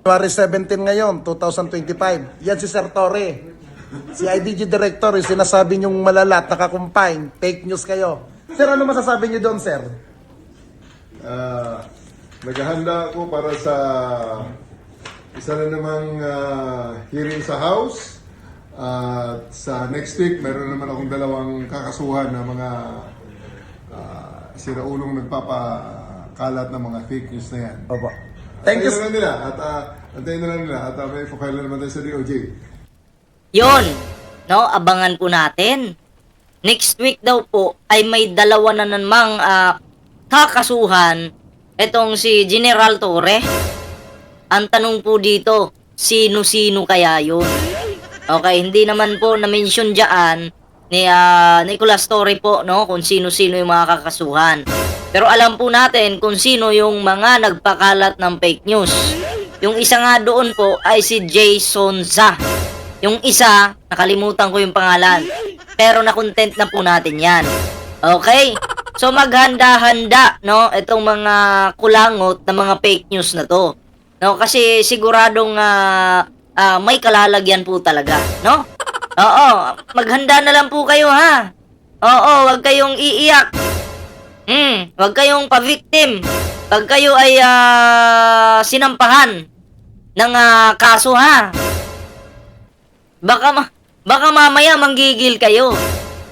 January 17 ngayon, 2025. Yan si Sir Torre. Si IDG Director, yung sinasabi niyong malalat, nakakumpine, fake news kayo. Sir, ano masasabi niyo doon, sir? Naghahanda ako para sa isa na namang hearing sa House. At sa next week, meron naman akong dalawang kakasuhan na mga siraulong nagpapakalat ng mga fake news na yan. Opo. Thank you. Antayin na lang nila at may file na naman tayo sa DOJ. Yon, no? Abangan po natin. Next week daw po ay may dalawa na namang kakasuhan itong si General Torre. Ang tanong po dito, sino-sino kaya yun? Okay, hindi naman po na-mention dyan ni Nicolas Torre po, no? Kung sino-sino yung mga kakasuhan. Pero alam po natin kung sino yung mga nagpakalat ng fake news. Yung isa nga doon po ay si Jason Za. Yung isa, nakalimutan ko yung pangalan. Pero na-content na po natin yan. Okay? So maghanda-handa, no? Itong mga kulangot na mga fake news na to. No? Kasi siguradong may kalalagyan po talaga, no? Oo, maghanda na lang po kayo, ha? Oo, wag kayong iiyak. Wag kayong pa-victim. Pag kayo ay sinampahan ng kaso, ha? Baka mamaya manggigil kayo.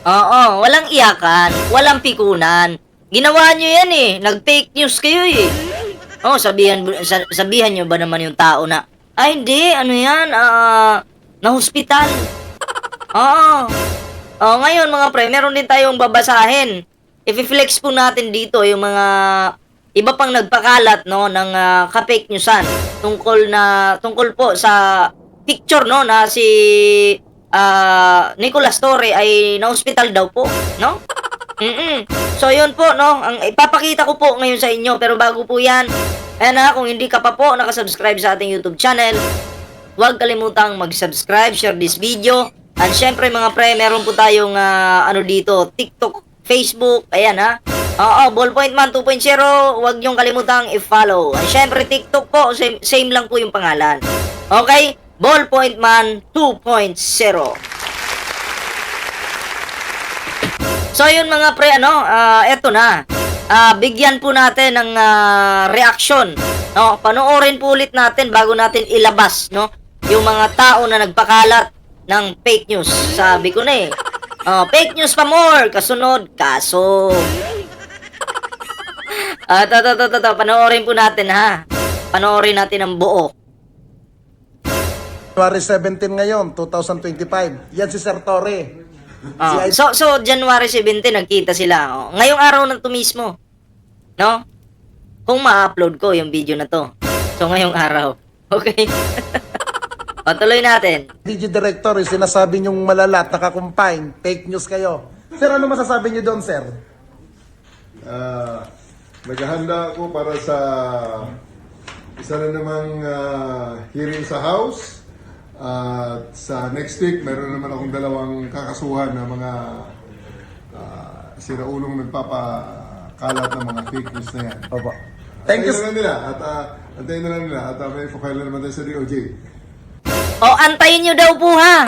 Oo, walang iyakan, walang pikunan. Ginawa nyo yan eh, nag-fake news kayo eh. Oh, sabihan nyo ba naman yung tao na, ay hindi, ano yan, na-hospital. Oo. Oh, ngayon mga pre, meron din tayong babasahin. I-flex po natin dito yung mga iba pang nagpakalat, no, ng ka-fake newsan tungkol po sa picture, no, na si Nicolas Torre ay na-hospital daw po, no? So yun po, no, ang ipapakita ko po ngayon sa inyo, pero bago po yan, ayan na, kung hindi ka pa po nakasubscribe sa ating YouTube channel, huwag kalimutang mag-subscribe, share this video, and syempre mga pre, meron po tayong dito, TikTok, Facebook, ayan ha. Oo, Ballpoint Man 2.0, huwag niyong kalimutang i-follow. And syempre TikTok po, same lang po yung pangalan. Okay? Ballpoint Man 2.0. So yun mga pre, eto na. Bigyan po natin ng reaction. No? Panoorin po ulit natin bago natin ilabas, no? Yung mga tao na nagpakalat ng fake news. Sabi ko na eh. Fake news pa more, kasunod, kaso. Panoorin po natin, ha. Panoorin natin ang buo. January 17 ngayon, 2025. Yan si Sir Torre. So January 17 nagkita sila. Ngayong araw na to mismo. No? Kung ma-upload ko yung video na to. So ngayong araw. Okay? Tuloy natin. IDG Director, yung sinasabi niyong malalat, nakakumpine, fake news kayo. Sir, ano masasabi niyo doon, sir? Naghahanda ako para sa isa na namang hearing sa House. At sa next week, meron naman akong dalawang kakasuhan na mga siraulong nagpapakalat ng mga fake news na yan. Opo. Thank you. Antayin na lang nila at may file na naman tayo sa DOJ. Antayin nyo daw po, ha.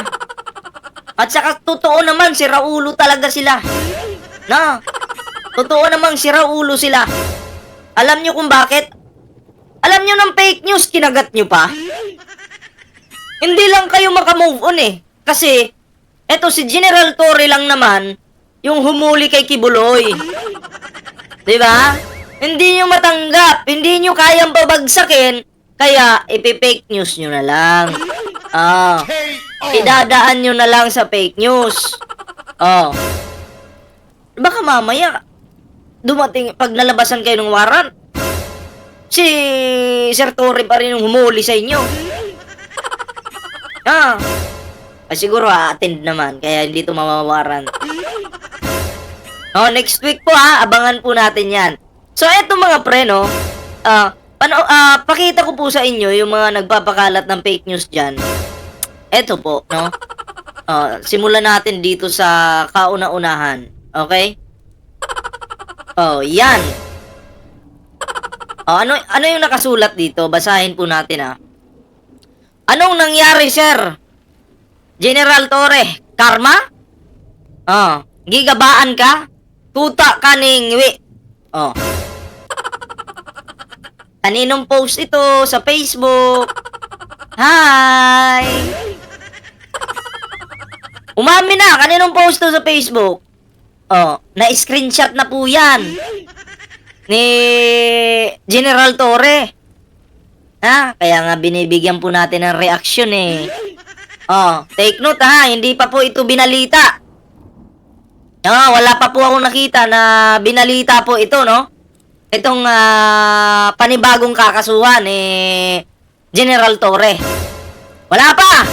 At saka totoo naman, si Raulo talaga sila. No? Totoo namang si Raulo sila. Alam nyo kung bakit? Alam nyo ng fake news, kinagat nyo pa? Hindi lang kayo makamove on eh. Kasi, eto si General Torre lang naman, yung humuli kay Kibuloy. Diba? Hindi nyo matanggap, hindi nyo kayang babagsakin, kaya ipi-fake news nyo na lang. Idadaan nyo na lang sa fake news. Baka mamaya, dumating, pag nalabasan kayo ng warrant, si Sir Torre pa rin yung humuli sa inyo. Siguro attend naman, kaya hindi ito mamawaran. Next week po ha, abangan po natin yan. So eto mga pre, no, pakita ko po sa inyo yung mga nagpapakalat ng fake news dyan. Eto po, no? Simulan natin dito sa kauna-unahan. Okay? Yan. Ano yung nakasulat dito? Basahin po natin, ha. Anong nangyari, sir? General Torre, karma? Gigabaan ka? Tuta ka ning Oh. Kaninong post ito sa Facebook? Hi! Umamin na, kaninong post to sa Facebook? Na-screenshot na po yan. Ni General Torre. Kaya nga binibigyan po natin ng reaksyon eh. Take note ha, hindi pa po ito binalita. Wala pa po akong nakita na binalita po ito, no? Itong panibagong kakasuhan General Torre. Wala pa!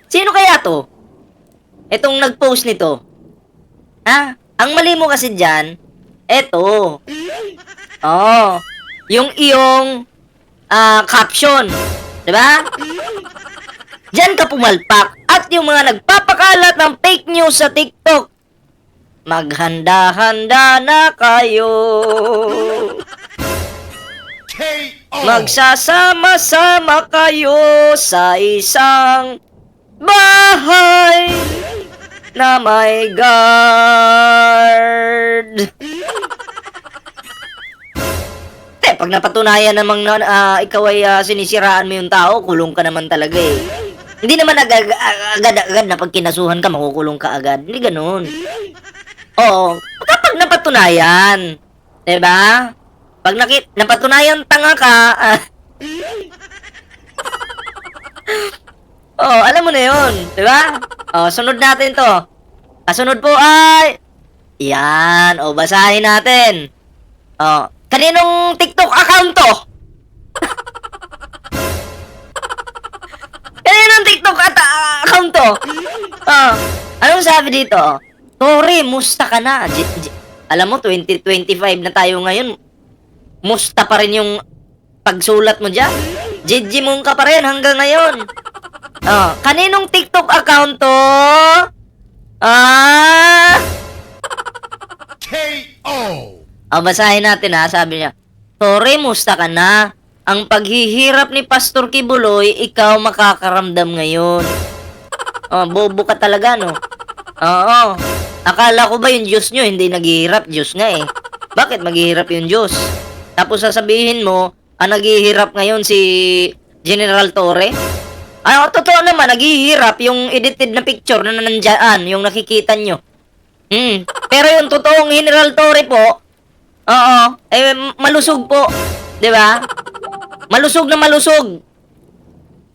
Sino kaya to? Itong nag-post nito. Ang mali mo kasi dyan, eto. Yung iyong caption. Diba? Diyan ka pumalpak. At yung mga nagpapakalat ng fake news sa TikTok, maghanda-handa na kayo. Magsasama-sama kayo sa isang bahay na may guard. Pag napatunayan namang ikaw ay sinisiraan mo yung tao, kulong ka naman talaga eh. Hindi naman agad-agad na pag kinasuhan ka, makukulong ka agad. Hindi ganun. Oo, kapag napatunayan, diba? Pag napatunayan tanga ka, alam mo na yun, diba? Sunod natin to. Kasunod po ay, yan, basahin natin. Kaninong TikTok account to? Kaninong TikTok account to? Anong sabi dito? Tori, musta ka na? Alam mo, 2025 na tayo ngayon. Musta pa rin yung pagsulat mo dyan. Jijimong ka pa rin hanggang ngayon. Kaninong TikTok account to? KO! Basahin natin ha, sabi niya. Tori, musta ka na? Ang paghihirap ni Pastor Kibuloy, ikaw makakaramdam ngayon. Bobo ka talaga, no? Oo. Akala ko ba yung Diyos nyo hindi naghihirap? Diyos nga eh. Bakit maghihirap yung Diyos? Tapos sasabihin mo, naghihirap ngayon si General Torre? Totoo naman, naghihirap yung edited na picture na nandyan, yung nakikita nyo. Pero yung totoong General Torre po, malusog po. Diba? Malusog na malusog.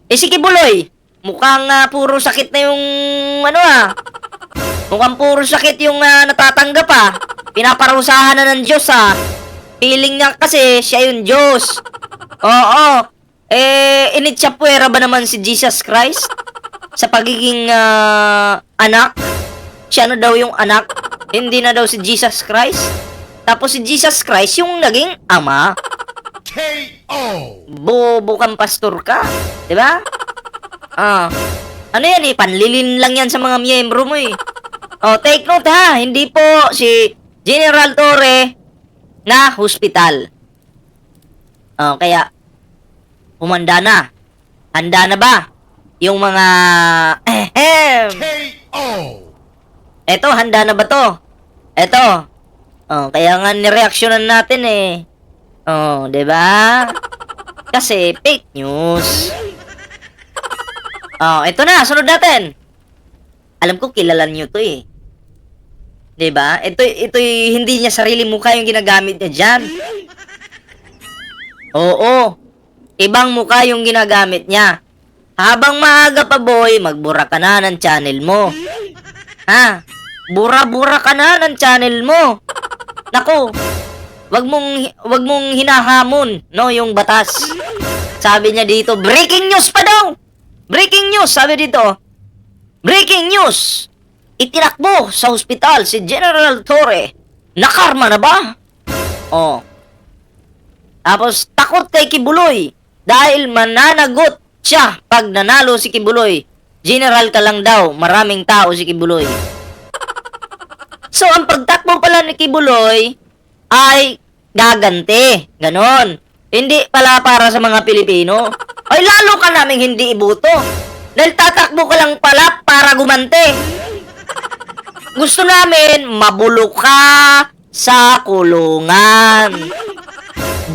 Si Kibuloy, mukhang puro sakit na yung mukhang puro sakit yung natatanggap Pinaparusahan na ng Diyos Feeling niya kasi siya yung Diyos. Initsapwera ba naman si Jesus Christ? Sa pagiging anak? Siya na daw yung anak. Hindi na daw si Jesus Christ. Tapos si Jesus Christ yung naging ama. KO! Bobo kang pastor ka. Diba? Ano yan panlilin lang yan sa mga miyembro mo take note ha. Hindi po si General Torre na hospital. Kaya humanda na. Handa na ba? Yung mga KO! Eto, handa na ba to? Eto. Kaya nga nireaksyonan natin diba? Kasi fake news. Ito na, sunod natin. Alam ko kilala niyo to diba? Ito hindi niya sarili mukha yung ginagamit niya dyan. Oo. Ibang mukha yung ginagamit niya. Habang maaga pa boy, magbura ka na ng channel mo. Bura-bura ka na ng channel mo. Nako, wag mong hinahamon, no, yung batas. Sabi niya dito, breaking news pa daw. Breaking news, sabi dito. Breaking news. Itinakbo sa ospital si General Torre. Nakarma na ba? Tapos, takot kay Kibuloy dahil mananagot siya pag nanalo si Kibuloy. General ka lang daw, maraming tao si Kibuloy. So, ang pagtakbo pala ni Kibuloy ay gaganti. Ganon. Hindi pala para sa mga Pilipino. Ay, lalo ka naming hindi iboto. Dahil tatakbo ka lang pala para gumante. Gusto namin, mabulok ka sa kulungan.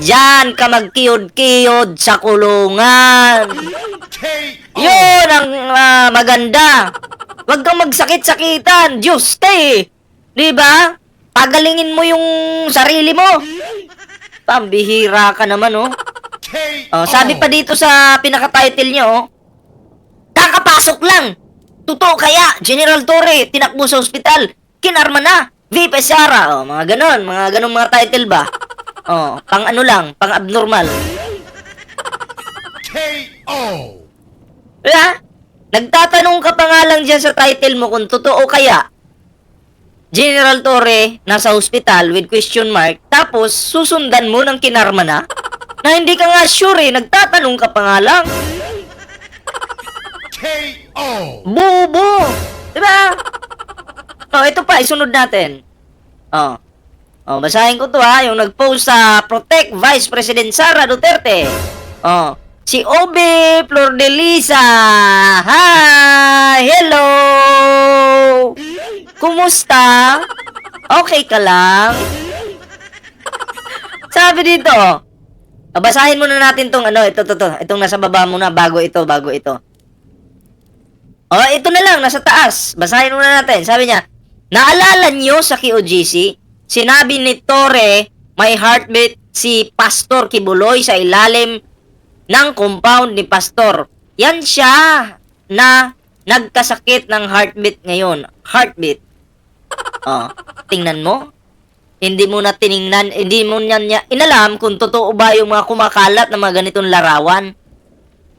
Diyan ka magkiyod-kiyod sa kulungan. KO. Yun ang maganda. Huwag kang magsakit-sakitan. Diyos te. Diba? Pagalingin mo yung sarili mo. Pambihira ka naman, oh. Oh, sabi pa dito sa pinaka-title niyo, oh. Kakapasok lang. Totoo kaya, General Torre, tinakbo sa ospital. Kinarma na. VP Sara. Oh, mga ganun mga title ba? Oh, pang ano lang, pang abnormal. KO. Diba? Nagtatanong ka pa nga lang dyan sa title mo kung totoo kaya General Torre nasa hospital with question mark, tapos susundan mo ng kinarma na hindi ka nga sure eh, nagtatanong ka pa nga lang. KO. Bobo! Diba? Oh, ito pa, isunod natin. Oh. Oh, basahin ko to ha, yung nag-post sa Protect Vice President Sara Duterte. Oh, si Obe Flordelisa. Hi! Hello! Kumusta? Okay ka lang? Sabi dito, basahin muna natin tong ano, ito. Itong nasa baba muna, bago ito. Oh, ito na lang, nasa taas. Basahin muna natin. Sabi niya, naalala niyo sa QOGC, sinabi ni Torre, may heartbeat si Pastor Kibuloy sa ilalim ng compound ni Pastor. Yan siya na nagkasakit ng heartbeat ngayon. Heartbeat. Oh, tingnan mo. Hindi mo na tiningnan, hindi mo niya inalam kung totoo ba yung mga kumakalat na mga ganitong larawan.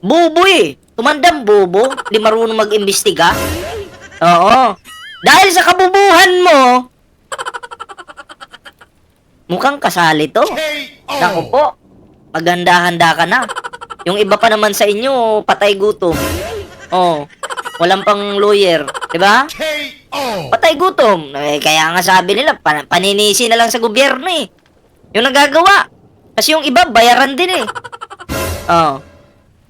Bobo eh. Tumandang bobo. Di marunong mag-imbestiga. Oo. Dahil sa kabubuhan mo, mukhang kasali to. Naku po. Maganda-handa ka na. Yung iba pa naman sa inyo, patay gutom. Oh. Walang pang lawyer. Diba? KO. Patay gutom. Eh, kaya nga sabi nila, paninisi na lang sa gobyerno eh. Yung nagagawa. Kasi yung iba, bayaran din eh. Oh.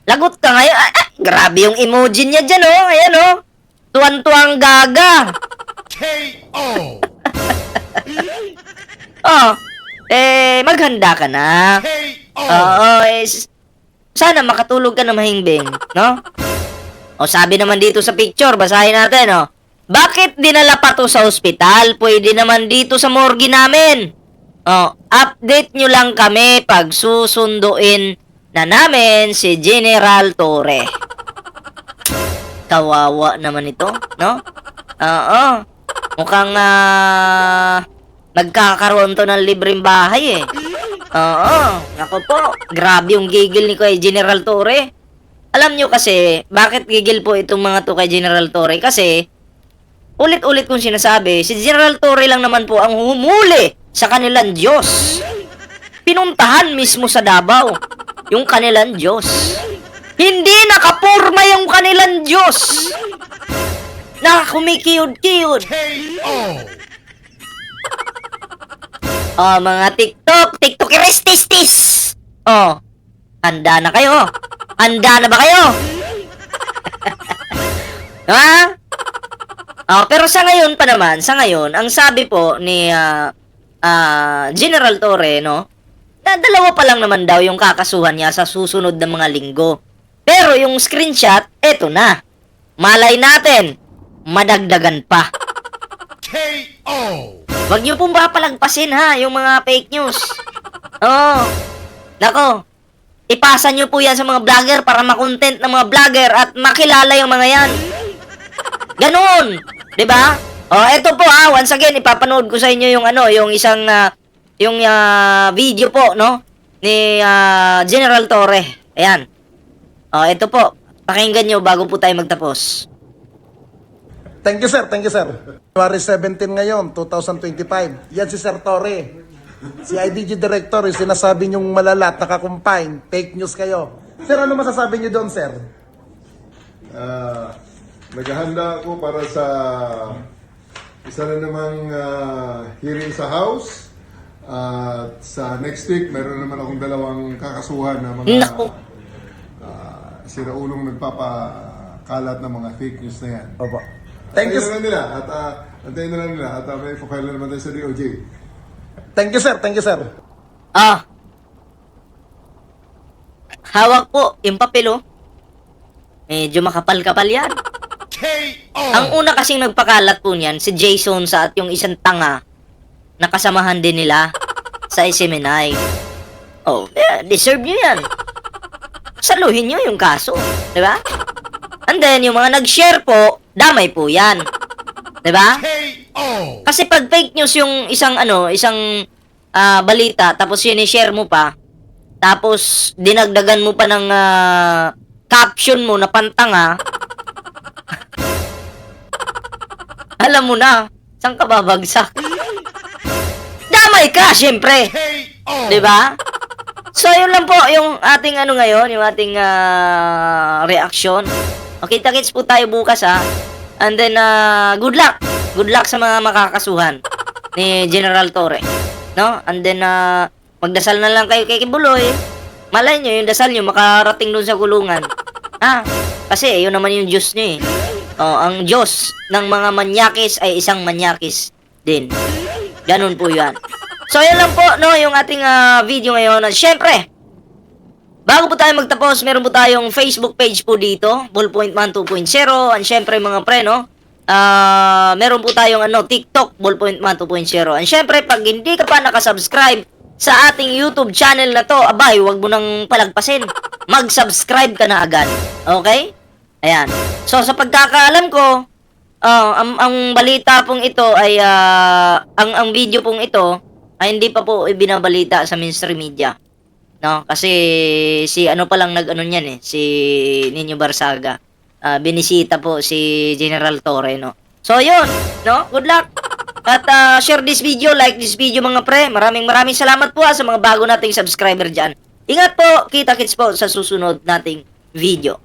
Lagot ka ngayon. Grabe yung emoji niya dyan, oh. Ayan, oh. Tuwan-tuwang gaga. KO. Oh. Maghanda ka na. KO. Oo, sana makatulog ka na mahimbing, no? O, sabi naman dito sa picture, basahin natin, oh. Bakit dinala pa to sa ospital? Pwede naman dito sa morgue namin. Oh, update nyo lang kami pag susunduin na namin si General Torre. Kawawa naman ito, no? Oo. Mukhang nagkakaroon to ng libreng bahay eh. Oo. Ako po, grabe yung gigil ni kay General Torre. Alam nyo kasi, bakit gigil po itong mga to kay General Torre? Kasi, ulit-ulit kong sinasabi, si General Torre lang naman po ang humuli sa kanilang Diyos. Pinuntahan mismo sa Davao yung kanilang Diyos. Hindi nakapurma yung kanilang Diyos. Na kumikiyod-kiyod. KO. Oh, mga TikTokeristis. Oh, handa na kayo. Handa na ba kayo? Ha? Oh, pero sa ngayon pa naman, ang sabi po ni General Torre, no? Na dalawa pa lang naman daw yung kakasuhan niya sa susunod na mga linggo. Pero yung screenshot, eto na. Malay natin, madagdagan pa. KO. Wag niyo pong papalagpasin ha, yung mga fake news. Oo. Nako, ipasa niyo po yan sa mga vlogger para makontent ng mga vlogger at makilala yung mga yan. Ganon. Diba? Oh, eto po ha, once again, ipapanood ko sa inyo yung yung isang, video po, no? Ni General Torre. Ayan. Oh, eto po. Pakinggan nyo bago po tayo magtapos. Thank you, sir. January 17 ngayon, 2025. Yan si Sir Torre. Si IDG Director, yung sinasabi niyong malalat, nakakumpine, fake news kayo. Sir, ano masasabi niyo doon, sir? Naghahanda ako para sa isa na namang hearing sa House At sa next week, meron naman akong dalawang kakasuhan na mga Naku. siraulong nagpapakalat ng mga fake news na yan. Opo. Thank you. Antayin na lang nila at may file na naman tayo sa DOJ. Thank you, sir. Thank you, sir. Ah. Hawak po yung papel, oh. Medyo makapal-kapal yan. KO. Ang una kasing nagpakalat po niyan, si Jason sa at yung isang tanga na kasamahan din nila sa SMNI. Oh, deserve nyo yan. Saluhin nyo yung kaso. Diba? And then, yung mga nag-share po, damay po yan. Diba? KO. Kasi pag fake news yung isang balita, tapos share mo pa, tapos dinagdagan mo pa ng caption mo na pantanga, alam mo na, saan ka babagsak? Damay ka, syempre! KO. Diba? So, yun lang po yung ating ngayon, yung ating reaction. Okay, kita-kits po tayo bukas, ha? And then, good luck! Good luck sa mga makakasuhan ni General Torre. No? And then, magdasal na lang kayo kay Kibuloy. Malay nyo, yung dasal nyo makarating doon sa kulungan. Kasi, yun naman yung Diyos nyo, eh. Oh, ang Diyos ng mga manyakis ay isang manyakis din. Ganun po yan. So, yun lang po, no, yung ating video ngayon. At syempre, bago po tayo magtapos, meron po tayong Facebook page po dito, Ballpoint Man 2.0. And syempre, mga pre, no, meron po tayong TikTok, Ballpoint Man 2.0. And syempre, pag hindi ka pa nakasubscribe sa ating YouTube channel na to, abay, wag mo nang palagpasin. Mag-subscribe ka na agad. Okay? Ayan. So, sa pagkakaalam ko, ang balita pong ito ay, ang video pong ito ay hindi pa po ibinabalita sa mainstream media. No? Kasi si pa lang niyan, si Nino Barsaga. Binisita po si General Torre, no? So, yun, no? Good luck! At share this video, like this video, mga pre. Maraming salamat po sa mga bago nating subscriber dyan. Ingat po, kita-kits po sa susunod nating video.